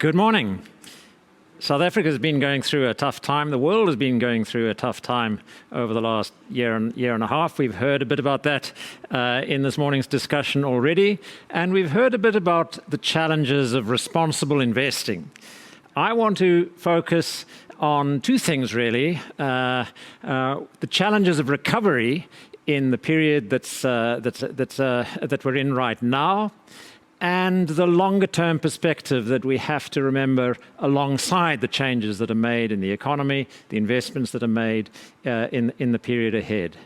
Good morning. South Africa has been going through a tough time. The world has been going through a tough time over the last year and a half. We've heard a bit about that in this morning's discussion already, and we've heard a bit about the challenges of responsible investing. I want to focus on two things, really. The challenges of recovery in the period that we're in right now, and the longer-term perspective that we have to remember alongside the changes that are made in the economy, the investments that are made in the period ahead.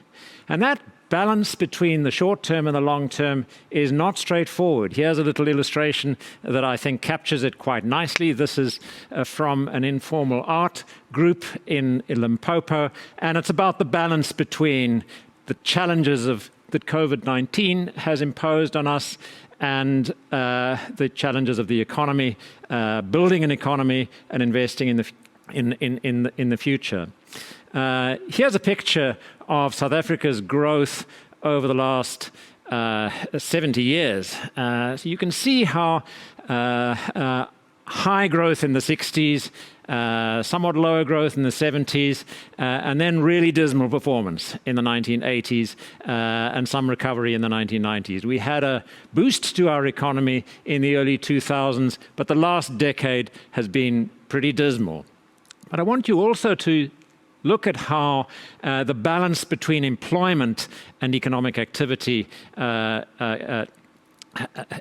And that balance between the short-term and the long-term is not straightforward. Here's a little illustration that I think captures it quite nicely. This is from an informal art group in Limpopo, and it's about the balance between the challenges that COVID-19 has imposed on us and the challenges of the economy, building an economy and investing in the future. Here's a picture of South Africa's growth over the last 70 years. So you can see how high growth in the 60s, somewhat lower growth in the 70s, and then really dismal performance in the 1980s, and some recovery in the 1990s. We had a boost to our economy in the early 2000s, but the last decade has been pretty dismal. But I want you also to look at how the balance between employment and economic activity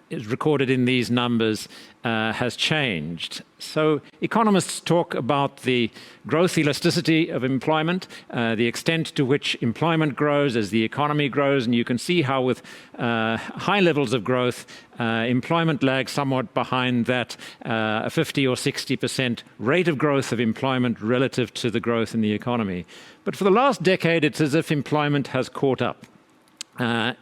is recorded in these numbers has changed. So economists talk about the growth elasticity of employment, the extent to which employment grows as the economy grows, and you can see how with high levels of growth, employment lags somewhat behind that a 50 or 60% rate of growth of employment relative to the growth in the economy. But for the last decade, it's as if employment has caught up.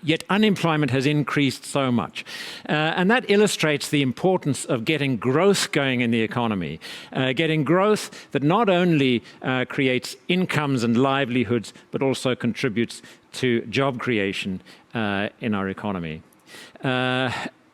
Yet unemployment has increased so much. And that illustrates the importance of getting growth going in the economy, getting growth that not only creates incomes and livelihoods, but also contributes to job creation in our economy.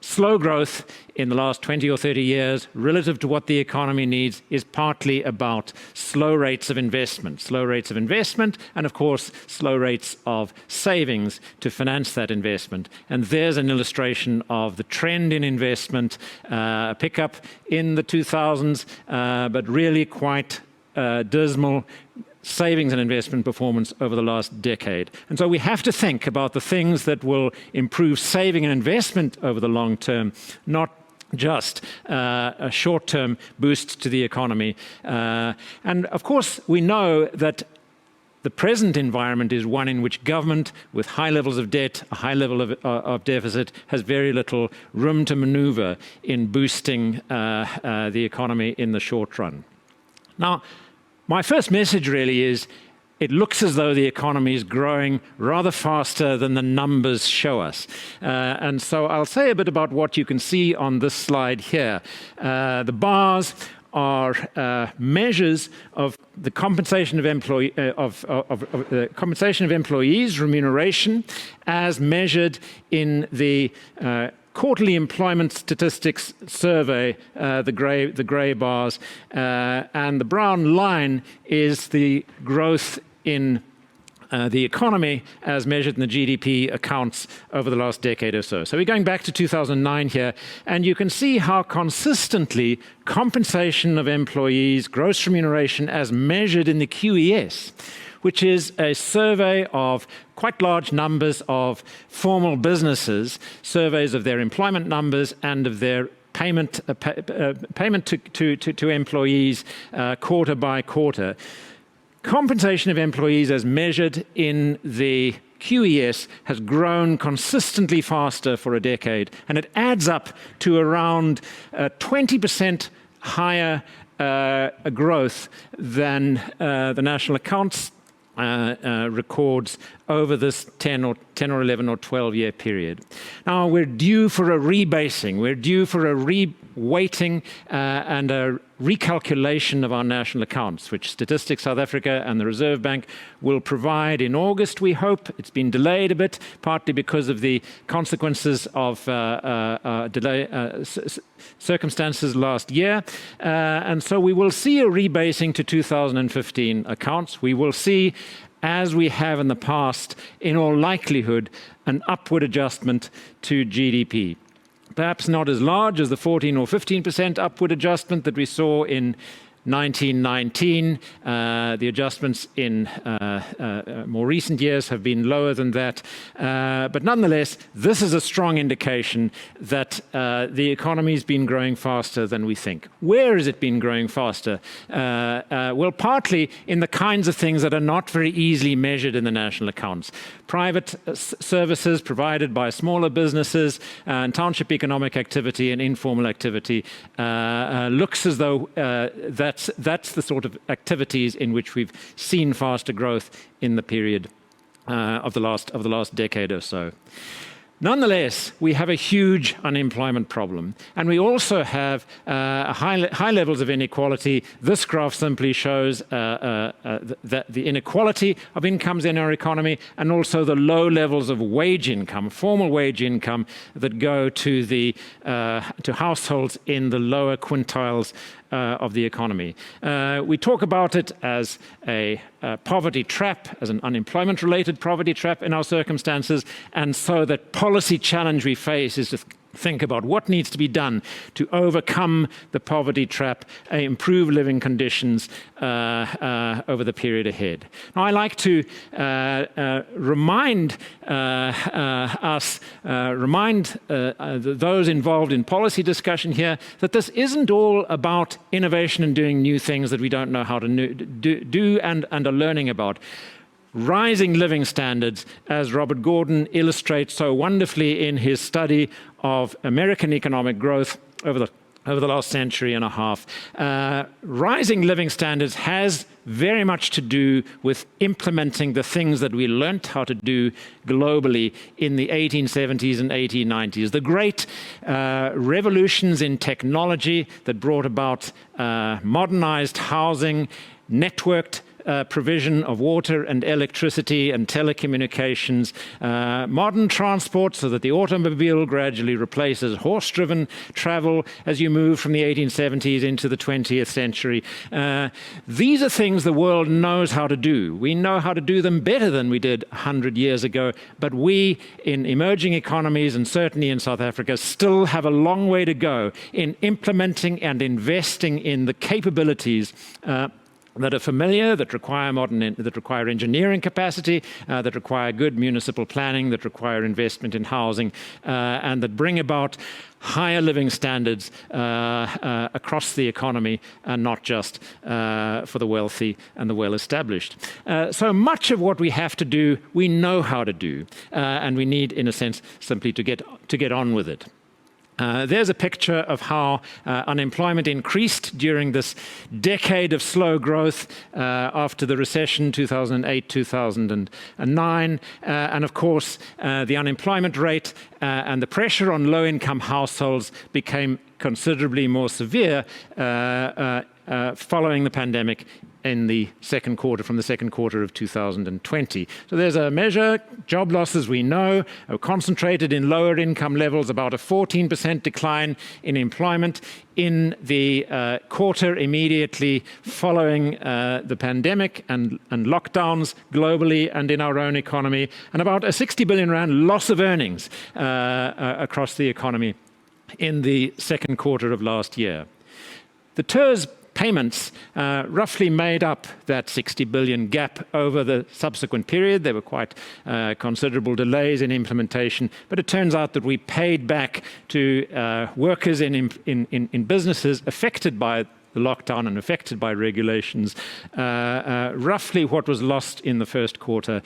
Slow growth in the last 20 or 30 years relative to what the economy needs is partly about slow rates of investment. Slow rates of investment and, of course, slow rates of savings to finance that investment. And there's an illustration of the trend in investment, a pickup in the 2000s, but really quite dismal savings and investment performance over the last decade. And so we have to think about the things that will improve saving and investment over the long term, not just a short-term boost to the economy. And of course, we know that the present environment is one in which government, with high levels of debt, a high level of deficit, has very little room to maneuver in boosting the economy in the short run. Now, my first message really is, it looks as though the economy is growing rather faster than the numbers show us. And so I'll say a bit about what you can see on this slide here. The bars are measures of the compensation of employees, remuneration, as measured in the quarterly employment statistics survey, the gray bars, and the brown line is the growth in the economy as measured in the GDP accounts over the last decade or so. So we're going back to 2009 here, and you can see how consistently compensation of employees, gross remuneration as measured in the QES, which is a survey of quite large numbers of formal businesses, surveys of their employment numbers and of their payment to employees quarter by quarter. Compensation of employees as measured in the QES has grown consistently faster for a decade, and it adds up to around 20% higher growth than the national accounts records over this 10 or 11 or 12-year period. Now, we're due for a rebasing. We're due for a reweighting and a recalculation of our national accounts, which Statistics South Africa and the Reserve Bank will provide in August, we hope. It's been delayed a bit, partly because of the consequences of circumstances last year. And so we will see a rebasing to 2015 accounts. We will see, as we have in the past, in all likelihood, an upward adjustment to GDP. Perhaps not as large as the 14 or 15% upward adjustment that we saw in 1919. The adjustments in more recent years have been lower than that. But nonetheless, this is a strong indication that the economy has been growing faster than we think. Where has it been growing faster? Well, partly in the kinds of things that are not very easily measured in the national accounts. Private services provided by smaller businesses and township economic activity and informal activity looks as though that's the sort of activities in which we've seen faster growth in the period of the last decade or so. Nonetheless, we have a huge unemployment problem, and we also have high levels of inequality. This graph simply shows the inequality of incomes in our economy, and also the low levels of wage income, formal wage income, that go to households in the lower quintiles of the economy. We talk about it as a poverty trap, as an unemployment-related poverty trap in our circumstances, and so that policy challenge we face is to think about what needs to be done to overcome the poverty trap, improve living conditions over the period ahead. Now, I like to remind those involved in policy discussion here that this isn't all about innovation and doing new things that we don't know how to do and are learning about. Rising living standards, as Robert Gordon illustrates so wonderfully in his study of American economic growth over the last century and a half. Rising living standards has very much to do with implementing the things that we learnt how to do globally in the 1870s and 1890s. The great revolutions in technology that brought about modernized housing, networked provision of water and electricity and telecommunications, modern transport so that the automobile gradually replaces horse-driven travel as you move from the 1870s into the 20th century. These are things the world knows how to do. We know how to do them better than we did 100 years ago, but we in emerging economies, and certainly in South Africa, still have a long way to go in implementing and investing in the capabilities that are familiar, that require engineering capacity, that require good municipal planning, that require investment in housing, and that bring about higher living standards across the economy, and not just for the wealthy and the well-established. So much of what we have to do, we know how to do, and we need, in a sense, simply to get on with it. There's a picture of how unemployment increased during this decade of slow growth after the recession, 2008, 2009. And of course, the unemployment rate and the pressure on low-income households became considerably more severe following the pandemic in the second quarter, from the second quarter of 2020. So there's a measure. Job losses, we know, are concentrated in lower income levels, about a 14% decline in employment in the quarter immediately following the pandemic and lockdowns globally and in our own economy, and about a 60 billion rand loss of earnings across the economy in the second quarter of last year. The TERS payments roughly made up that 60 billion gap over the subsequent period. There were quite considerable delays in implementation, but it turns out that we paid back to workers in businesses affected by the lockdown and affected by regulations, roughly what was lost in the first quarter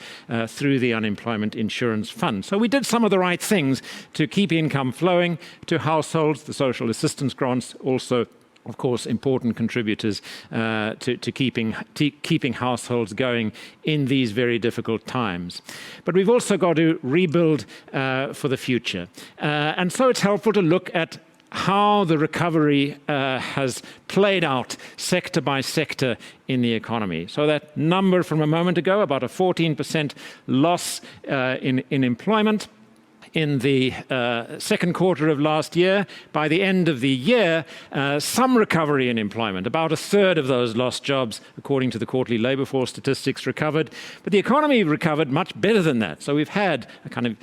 through the unemployment insurance fund. So we did some of the right things to keep income flowing to households. The social assistance grants also, of course, important contributors to keeping households going in these very difficult times. But we've also got to rebuild for the future. And so it's helpful to look at how the recovery has played out sector by sector in the economy. So that number from a moment ago, about a 14% loss in employment in the second quarter of last year. By the end of the year, some recovery in employment. About a third of those lost jobs, according to the quarterly labour force statistics, recovered. But the economy recovered much better than that. So we've had a kind of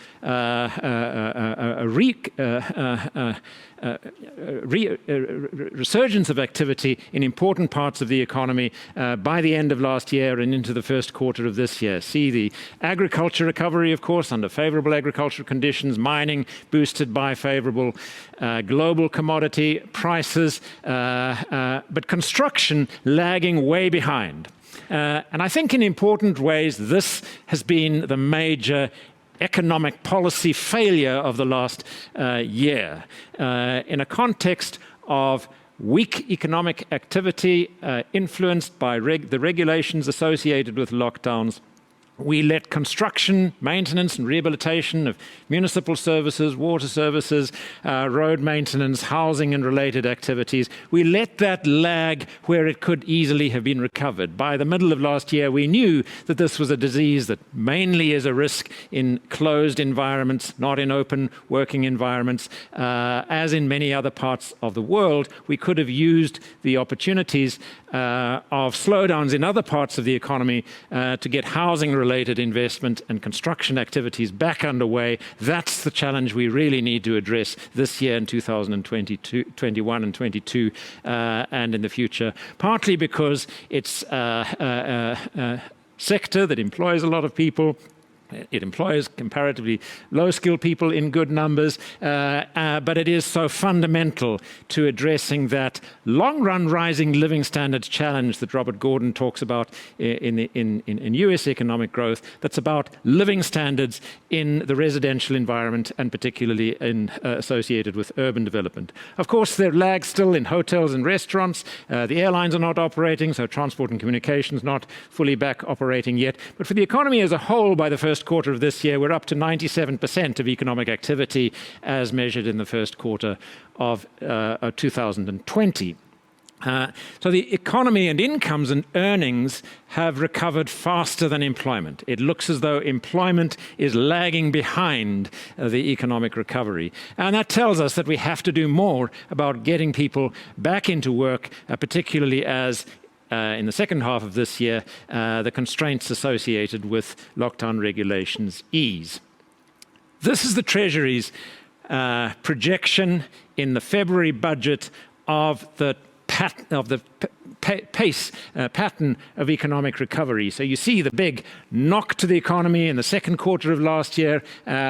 resurgence of activity in important parts of the economy by the end of last year and into the first quarter of this year. See the agriculture recovery, of course, under favourable agricultural conditions, mining boosted by favourable global commodity prices, but construction lagging way behind. And I think in important ways this has been the major economic policy failure of the last year. In a context of weak economic activity influenced by the regulations associated with lockdowns, we let construction, maintenance and rehabilitation of municipal services, water services, road maintenance, housing and related activities, we let that lag where it could easily have been recovered. By the middle of last year, we knew that this was a disease that mainly is a risk in closed environments, not in open working environments. As in many other parts of the world, we could have used the opportunities of slowdowns in other parts of the economy to get housing-related investment and construction activities back underway. That's the challenge we really need to address this year in 2022, 21 and 22 and in the future, partly because it's a sector that employs a lot of people. It employs comparatively low-skilled people in good numbers, but it is so fundamental to addressing that long-run rising living standards challenge that Robert Gordon talks about in US economic growth. That's about living standards in the residential environment and particularly associated with urban development. Of course, there are lags still in hotels and restaurants. The airlines are not operating, so transport and communications not fully back operating yet. But for the economy as a whole, by the first quarter of this year, we're up to 97% of economic activity as measured in the first quarter of 2020. So the economy and incomes and earnings have recovered faster than employment. It looks as though employment is lagging behind the economic recovery. And that tells us that we have to do more about getting people back into work, particularly as in the second half of this year, the constraints associated with lockdown regulations ease. This is the Treasury's projection in the February budget of the pattern of economic recovery. So you see the big knock to the economy in the second quarter of last year,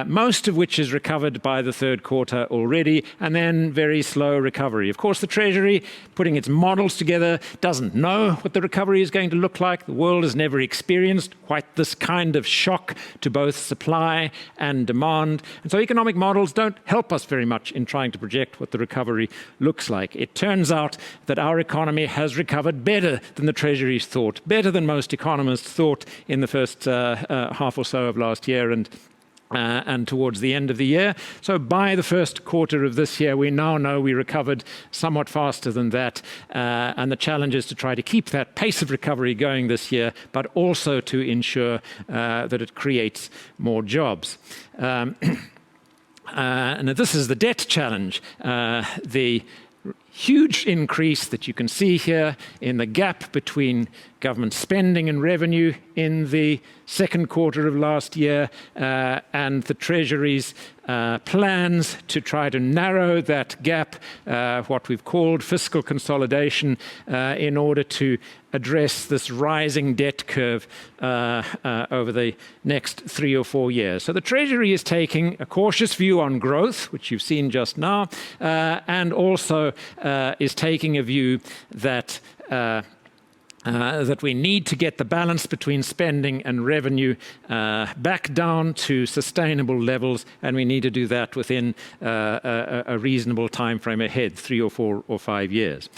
most of which is recovered by the third quarter already, and then very slow recovery. Of course, the Treasury, putting its models together, doesn't know what the recovery is going to look like. The world has never experienced quite this kind of shock to both supply and demand. And so economic models don't help us very much in trying to project what the recovery looks like. It turns out that our economy has recovered better than the Treasury thought, better than most economists thought in the first half or so of last year and towards the end of the year. So by the first quarter of this year, we now know we recovered somewhat faster than that. And the challenge is to try to keep that pace of recovery going this year, but also to ensure that it creates more jobs. And this is the debt challenge. The huge increase that you can see here in the gap between government spending and revenue in the second quarter of last year and the Treasury's plans to try to narrow that gap, what we've called fiscal consolidation, in order to address this rising debt curve over the next 3 or 4 years. So the Treasury is taking a cautious view on growth, which you've seen just now, and also is taking a view that that we need to get the balance between spending and revenue back down to sustainable levels, and we need to do that within a reasonable time frame ahead, 3 or 4 or 5 years.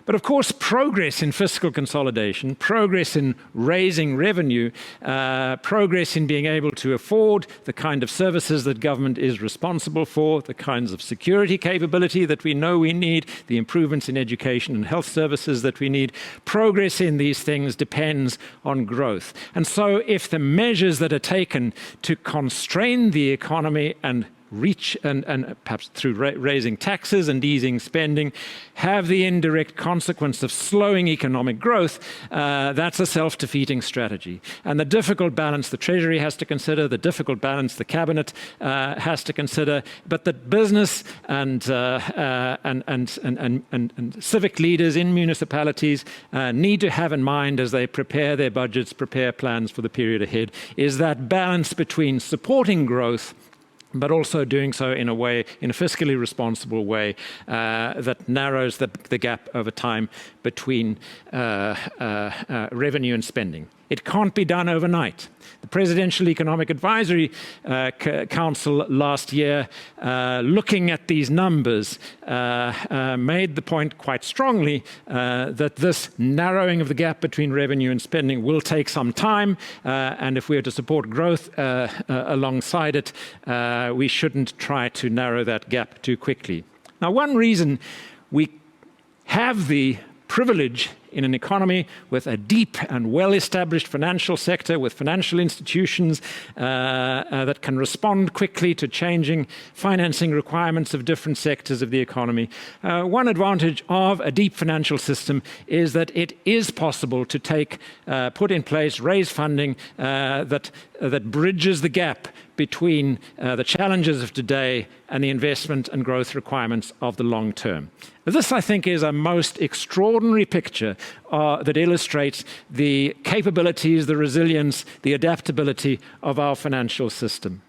But of course, progress in fiscal consolidation, progress in raising revenue, progress in being able to afford the kind of services that government is responsible for, the kinds of security capability that we know we need, the improvements in education and health services that we need, progress in these things depends on growth. And so if the measures that are taken to constrain the economy and reach and perhaps through raising taxes and easing spending have the indirect consequence of slowing economic growth, that's a self-defeating strategy. And the difficult balance the Treasury has to consider, the difficult balance the Cabinet has to consider, but that business and civic leaders in municipalities need to have in mind as they prepare their budgets, prepare plans for the period ahead, is that balance between supporting growth but also doing so in a way, in a fiscally responsible way that narrows the gap over time between revenue and spending. It can't be done overnight. The Presidential Economic Advisory Council last year, looking at these numbers, made the point quite strongly that this narrowing of the gap between revenue and spending will take some time, and if we are to support growth alongside it, we shouldn't try to narrow that gap too quickly. Now, one reason we have the privilege in an economy with a deep and well-established financial sector, with financial institutions that can respond quickly to changing financing requirements of different sectors of the economy. One advantage of a deep financial system is that it is possible to put in place, raise funding that bridges the gap between the challenges of today and the investment and growth requirements of the long term. This, I think, is a most extraordinary picture that illustrates the capabilities, the resilience, the adaptability of our financial system.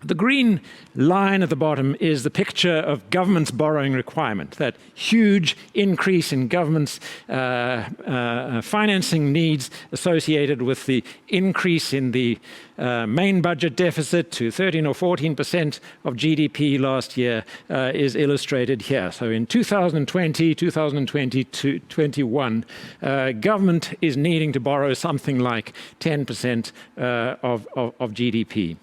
The green line at the bottom is the picture of government's borrowing requirement, that huge increase in government's financing needs associated with the increase in the main budget deficit to 13 or 14% of GDP last year is illustrated here. So in 2020, 2021, government is needing to borrow something like 10% of GDP.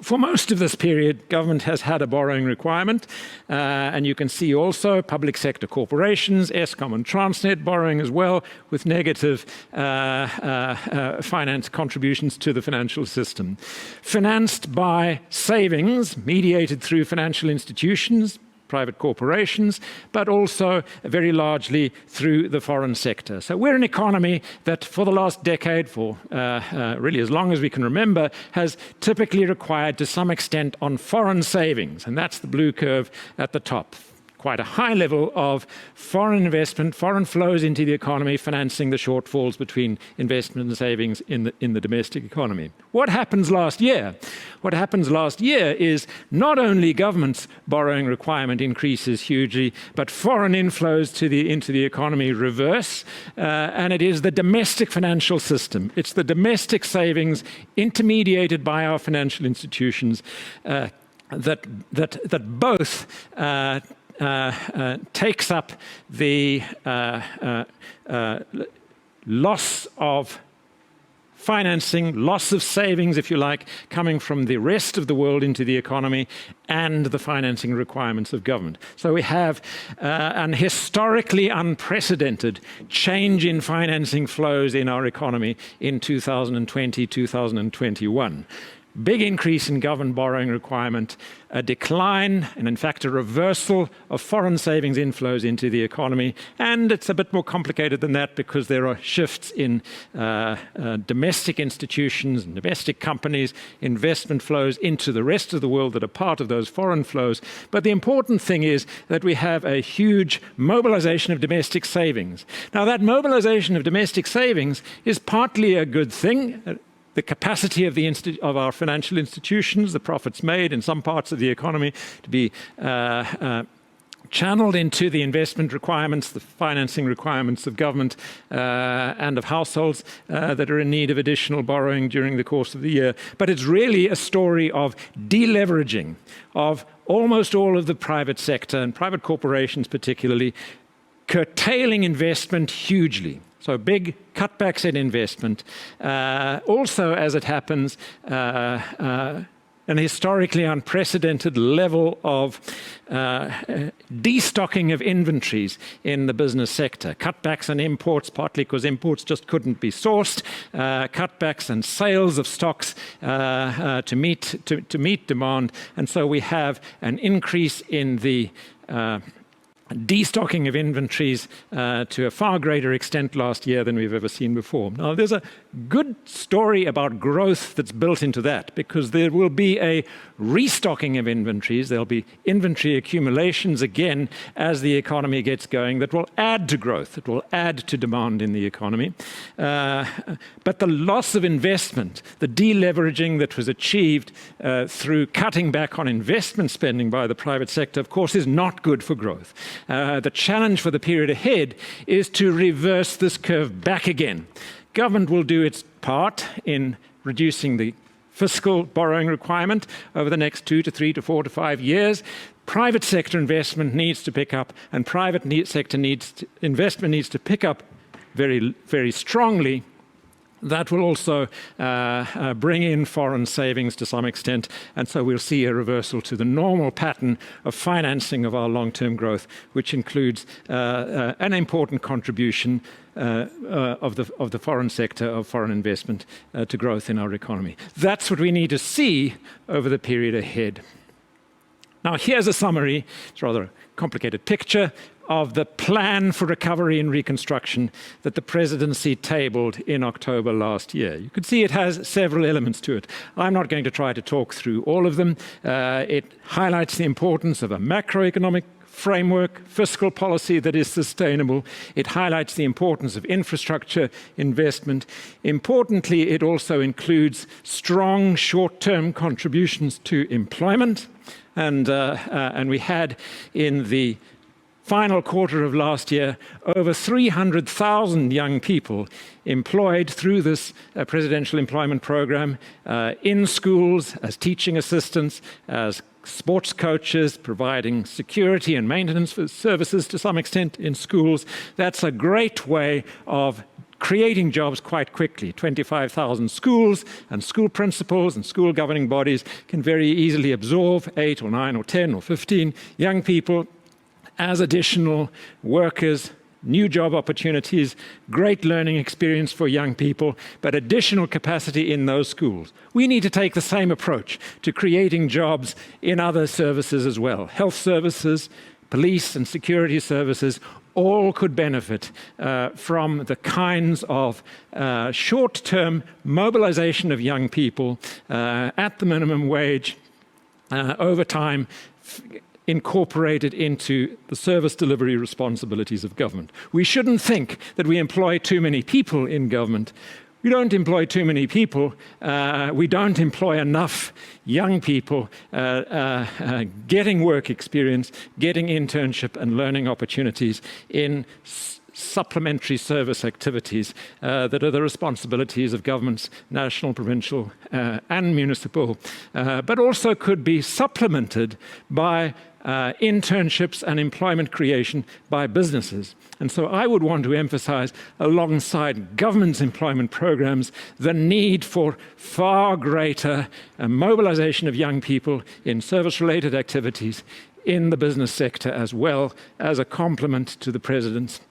For most of this period, government has had a borrowing requirement, and you can see also public sector corporations, Eskom and Transnet borrowing as well, with negative finance contributions to the financial system. Financed by savings mediated through financial institutions, private corporations, but also very largely through the foreign sector. So we're an economy that for the last decade, for really as long as we can remember, has typically required to some extent on foreign savings, and that's the blue curve at the top. Quite a high level of foreign investment, foreign flows into the economy, financing the shortfalls between investment and savings in the domestic economy. What happens last year? What happens last year is not only government's borrowing requirement increases hugely, but foreign inflows into the economy reverse, and it is the domestic financial system. It's the domestic savings intermediated by our financial institutions that both takes up the loss of financing, loss of savings, if you like, coming from the rest of the world into the economy and the financing requirements of government. So we have an historically unprecedented change in financing flows in our economy in 2020, 2021. Big increase in government borrowing requirement, a decline, and in fact a reversal of foreign savings inflows into the economy. And it's a bit more complicated than that because there are shifts in domestic institutions and domestic companies, investment flows into the rest of the world that are part of those foreign flows. But the important thing is that we have a huge mobilization of domestic savings. Now, that mobilization of domestic savings is partly a good thing. The capacity of our financial institutions, the profits made in some parts of the economy to be channeled into the investment requirements, the financing requirements of government and of households that are in need of additional borrowing during the course of the year. But it's really a story of deleveraging of almost all of the private sector and private corporations particularly, curtailing investment hugely. So big cutbacks in investment. Also, as it happens, an historically unprecedented level of destocking of inventories in the business sector. Cutbacks on imports, partly because imports just couldn't be sourced. Cutbacks and sales of stocks to meet demand. And so we have an increase in the destocking of inventories to a far greater extent last year than we've ever seen before. Now, there's a good story about growth that's built into that, because there will be a restocking of inventories. There'll be inventory accumulations again as the economy gets going that will add to growth, that will add to demand in the economy. But the loss of investment, the deleveraging that was achieved through cutting back on investment spending by the private sector, of course, is not good for growth. The challenge for the period ahead is to reverse this curve back again. Government will do its part in reducing the fiscal borrowing requirement over the next 2 to 3 to 4 to 5 years. Private sector investment needs to pick up, and private sector investment needs to pick up very, very strongly. That will also bring in foreign savings to some extent, and so we'll see a reversal to the normal pattern of financing of our long-term growth, which includes an important contribution of the foreign sector, of foreign investment to growth in our economy. That's what we need to see over the period ahead. Now, here's a summary. It's a rather complicated picture of the plan for recovery and reconstruction that the presidency tabled in October last year. You can see it has several elements to it. I'm not going to try to talk through all of them. It highlights the importance of a macroeconomic framework, fiscal policy that is sustainable. It highlights the importance of infrastructure investment. Importantly, it also includes strong short-term contributions to employment. And we had in the final quarter of last year, over 300,000 young people employed through this presidential employment program in schools, as teaching assistants, as sports coaches, providing security and maintenance services to some extent in schools. That's a great way of creating jobs quite quickly. 25,000 schools and school principals and school governing bodies can very easily absorb 8 or 9 or 10 or 15 young people as additional workers, new job opportunities, great learning experience for young people, but additional capacity in those schools. We need to take the same approach to creating jobs in other services as well. Health services, police and security services, all could benefit from the kinds of short-term mobilization of young people at the minimum wage over time, incorporated into the service delivery responsibilities of government. We shouldn't think that we employ too many people in government. We don't employ too many people. We don't employ enough young people getting work experience, getting internship and learning opportunities in supplementary service activities that are the responsibilities of governments, national, provincial, and municipal, but also could be supplemented by internships and employment creation by businesses. And so I would want to emphasize, alongside government's employment programs, the need for far greater mobilization of young people in service-related activities in the business sector, as well as a complement to the President's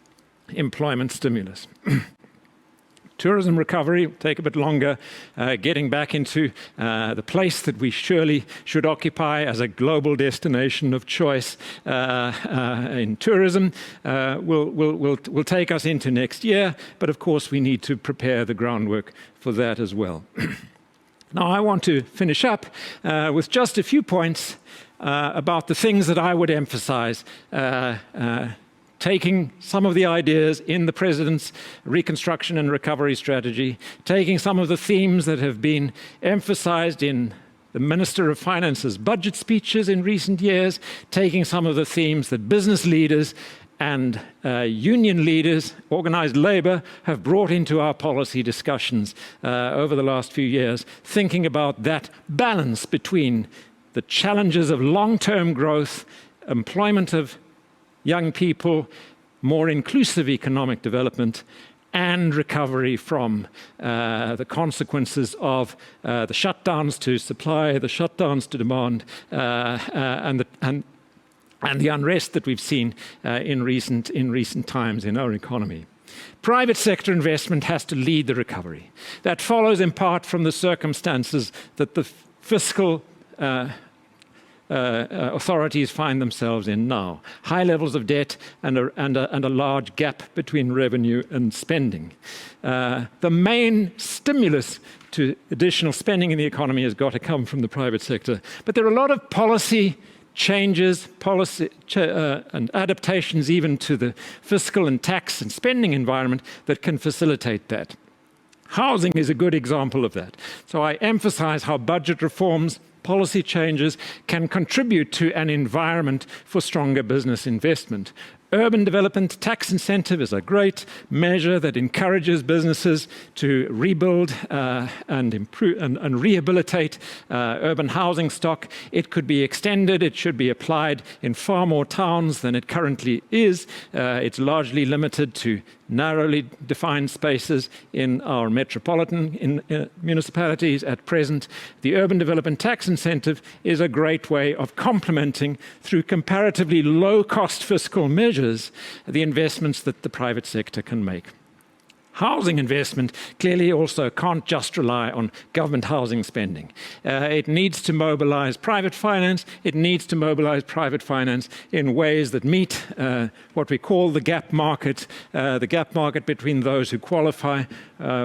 employment stimulus. Tourism recovery will take a bit longer. Getting back into the place that we surely should occupy as a global destination of choice in tourism will take us into next year. But of course, we need to prepare the groundwork for that as well. Now, I want to finish up with just a few points about the things that I would emphasize taking some of the ideas in the President's reconstruction and recovery strategy, taking some of the themes that have been emphasized in the Minister of Finance's budget speeches in recent years, taking some of the themes that business leaders and union leaders, organized labor, have brought into our policy discussions over the last few years, thinking about that balance between the challenges of long-term growth, employment of young people, more inclusive economic development and recovery from the consequences of the shutdowns to supply, the shutdowns to demand, and the unrest that we've seen in recent times in our economy. Private sector investment has to lead the recovery. That follows in part from the circumstances that the fiscal authorities find themselves in now. High levels of debt and a large gap between revenue and spending. The main stimulus to additional spending in the economy has got to come from the private sector. But there are a lot of policy changes, and adaptations even to the fiscal and tax and spending environment that can facilitate that. Housing is a good example of that. So I emphasize how budget reforms, policy changes can contribute to an environment for stronger business investment. Urban development tax incentive is a great measure that encourages businesses to rebuild and improve and rehabilitate urban housing stock. It could be extended. It should be applied in far more towns than it currently is. It's largely limited to narrowly defined spaces in our metropolitan municipalities at present. The urban development tax incentive is a great way of complementing, through comparatively low-cost fiscal measures, the investments that the private sector can make. Housing investment clearly also can't just rely on government housing spending. It needs to mobilize private finance. It needs to mobilize private finance in ways that meet what we call the gap market between those who qualify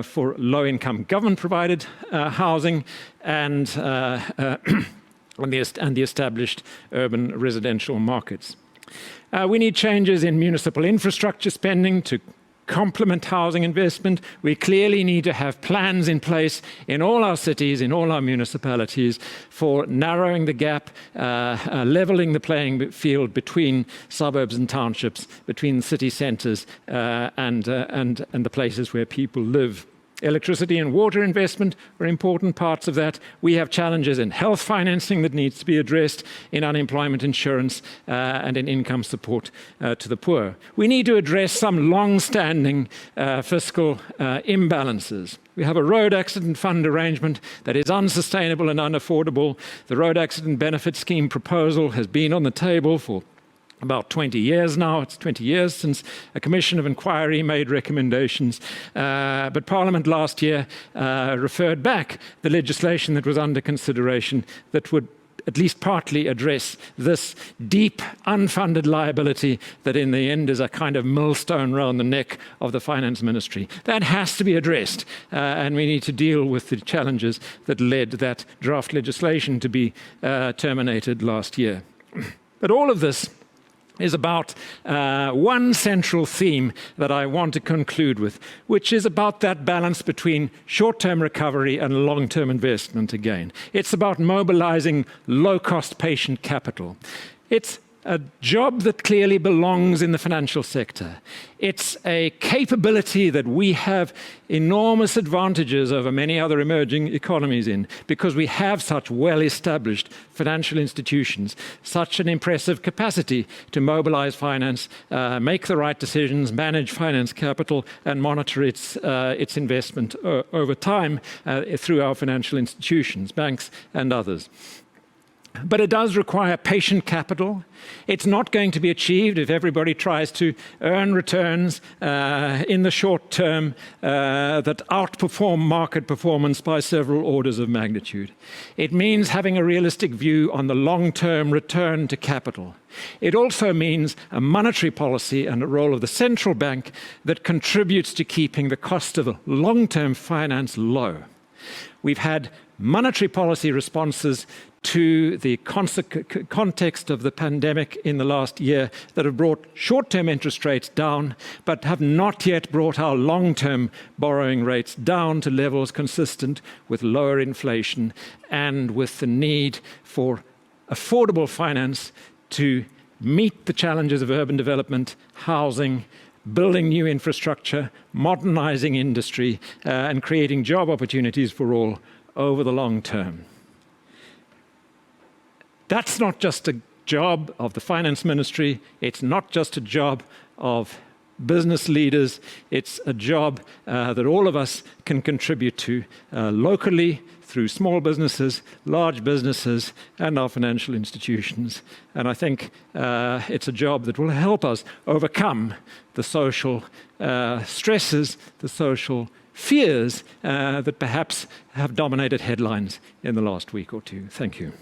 for low-income government-provided housing and the established urban residential markets. We need changes in municipal infrastructure spending to complement housing investment. We clearly need to have plans in place in all our cities, in all our municipalities, for narrowing the gap, leveling the playing field between suburbs and townships, between city centres and the places where people live. Electricity and water investment are important parts of that. We have challenges in health financing that needs to be addressed, in unemployment insurance and in income support to the poor. We need to address some long-standing fiscal imbalances. We have a road accident fund arrangement that is unsustainable and unaffordable. The road accident benefit scheme proposal has been on the table for about 20 years now. It's 20 years since a commission of inquiry made recommendations. But Parliament last year referred back the legislation that was under consideration that would at least partly address this deep unfunded liability that in the end is a kind of millstone around the neck of the finance ministry. That has to be addressed, and we need to deal with the challenges that led that draft legislation to be terminated last year. But all of this is about one central theme that I want to conclude with, which is about that balance between short-term recovery and long-term investment again. It's about mobilizing low-cost patient capital. It's a job that clearly belongs in the financial sector. It's a capability that we have enormous advantages over many other emerging economies in, because we have such well-established financial institutions, such an impressive capacity to mobilize finance, make the right decisions, manage finance capital, and monitor its investment over time through our financial institutions, banks and others. But it does require patient capital. It's not going to be achieved if everybody tries to earn returns in the short term that outperform market performance by several orders of magnitude. It means having a realistic view on the long-term return to capital. It also means a monetary policy and a role of the central bank that contributes to keeping the cost of long-term finance low. We've had monetary policy responses to the context of the pandemic in the last year that have brought short-term interest rates down, but have not yet brought our long-term borrowing rates down to levels consistent with lower inflation and with the need for affordable finance to meet the challenges of urban development, housing, building new infrastructure, modernizing industry, and creating job opportunities for all over the long term. That's not just a job of the finance ministry. It's not just a job of business leaders. It's a job that all of us can contribute to locally, through small businesses, large businesses, and our financial institutions. And I think it's a job that will help us overcome the social stresses, the social fears that perhaps have dominated headlines in the last week or two. Thank you.